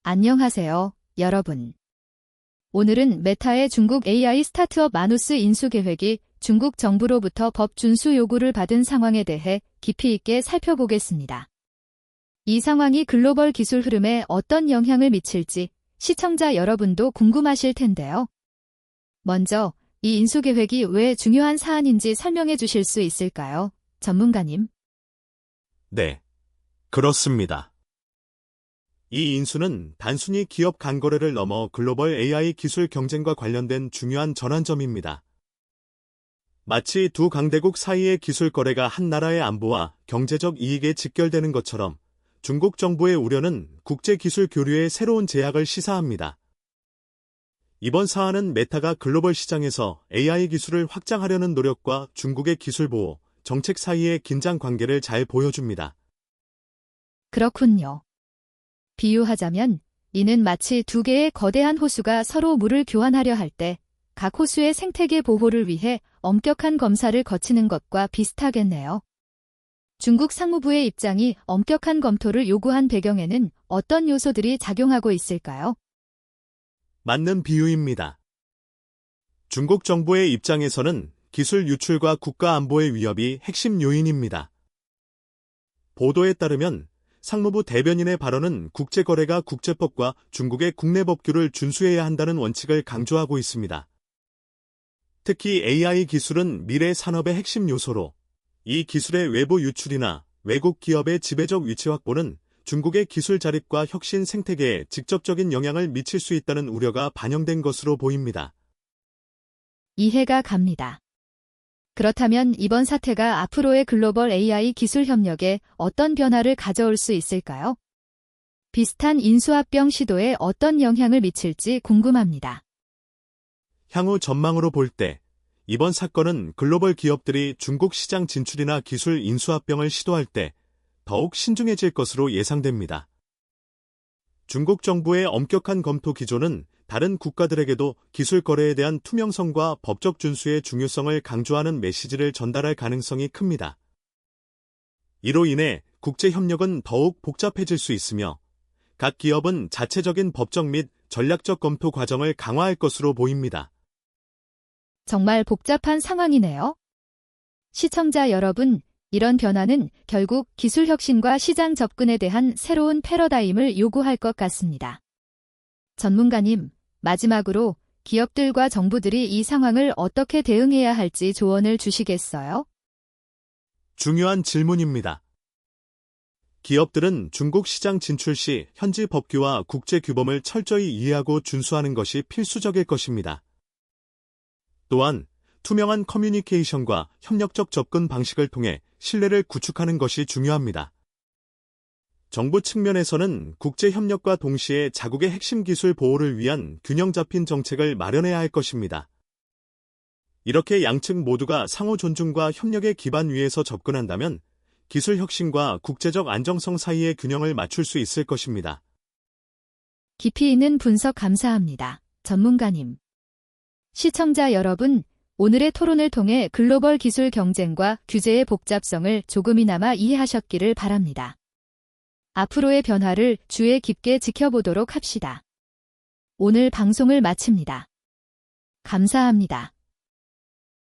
안녕하세요, 여러분. 오늘은 메타의 중국 AI 스타트업 마누스 인수 계획이 중국 정부로부터 법 준수 요구를 받은 상황에 대해 깊이 있게 살펴보겠습니다. 이 상황이 글로벌 기술 흐름에 어떤 영향을 미칠지 시청자 여러분도 궁금하실 텐데요. 먼저 이 인수 계획이 왜 중요한 사안인지 설명해 주실 수 있을까요, 전문가님? 네, 그렇습니다. 이 인수는 단순히 기업 간 거래를 넘어 글로벌 AI 기술 경쟁과 관련된 중요한 전환점입니다. 마치 두 강대국 사이의 기술 거래가 한 나라의 안보와 경제적 이익에 직결되는 것처럼 중국 정부의 우려는 국제 기술 교류의 새로운 제약을 시사합니다. 이번 사안은 메타가 글로벌 시장에서 AI 기술을 확장하려는 노력과 중국의 기술 보호, 정책 사이의 긴장 관계를 잘 보여줍니다. 그렇군요. 비유하자면 이는 마치 두 개의 거대한 호수가 서로 물을 교환하려 할 때 각 호수의 생태계 보호를 위해 엄격한 검사를 거치는 것과 비슷하겠네요. 중국 상무부의 입장이 엄격한 검토를 요구한 배경에는 어떤 요소들이 작용하고 있을까요? 맞는 비유입니다. 중국 정부의 입장에서는 기술 유출과 국가 안보의 위협이 핵심 요인입니다. 보도에 따르면 상무부 대변인의 발언은 국제거래가 국제법과 중국의 국내 법규를 준수해야 한다는 원칙을 강조하고 있습니다. 특히 AI 기술은 미래 산업의 핵심 요소로 이 기술의 외부 유출이나 외국 기업의 지배적 위치 확보는 중국의 기술 자립과 혁신 생태계에 직접적인 영향을 미칠 수 있다는 우려가 반영된 것으로 보입니다. 이해가 갑니다. 그렇다면 이번 사태가 앞으로의 글로벌 AI 기술 협력에 어떤 변화를 가져올 수 있을까요? 비슷한 인수합병 시도에 어떤 영향을 미칠지 궁금합니다. 향후 전망으로 볼 때 이번 사건은 글로벌 기업들이 중국 시장 진출이나 기술 인수합병을 시도할 때 더욱 신중해질 것으로 예상됩니다. 중국 정부의 엄격한 검토 기조는 다른 국가들에게도 기술 거래에 대한 투명성과 법적 준수의 중요성을 강조하는 메시지를 전달할 가능성이 큽니다. 이로 인해 국제 협력은 더욱 복잡해질 수 있으며 각 기업은 자체적인 법적 및 전략적 검토 과정을 강화할 것으로 보입니다. 정말 복잡한 상황이네요. 시청자 여러분, 이런 변화는 결국 기술 혁신과 시장 접근에 대한 새로운 패러다임을 요구할 것 같습니다. 전문가님, 마지막으로 기업들과 정부들이 이 상황을 어떻게 대응해야 할지 조언을 주시겠어요? 중요한 질문입니다. 기업들은 중국 시장 진출 시 현지 법규와 국제 규범을 철저히 이해하고 준수하는 것이 필수적일 것입니다. 또한 투명한 커뮤니케이션과 협력적 접근 방식을 통해 신뢰를 구축하는 것이 중요합니다. 정부 측면에서는 국제 협력과 동시에 자국의 핵심 기술 보호를 위한 균형 잡힌 정책을 마련해야 할 것입니다. 이렇게 양측 모두가 상호 존중과 협력의 기반 위에서 접근한다면 기술 혁신과 국제적 안정성 사이의 균형을 맞출 수 있을 것입니다. 깊이 있는 분석 감사합니다, 전문가님. 시청자 여러분, 오늘의 토론을 통해 글로벌 기술 경쟁과 규제의 복잡성을 조금이나마 이해하셨기를 바랍니다. 앞으로의 변화를 주의 깊게 지켜보도록 합시다. 오늘 방송을 마칩니다. 감사합니다.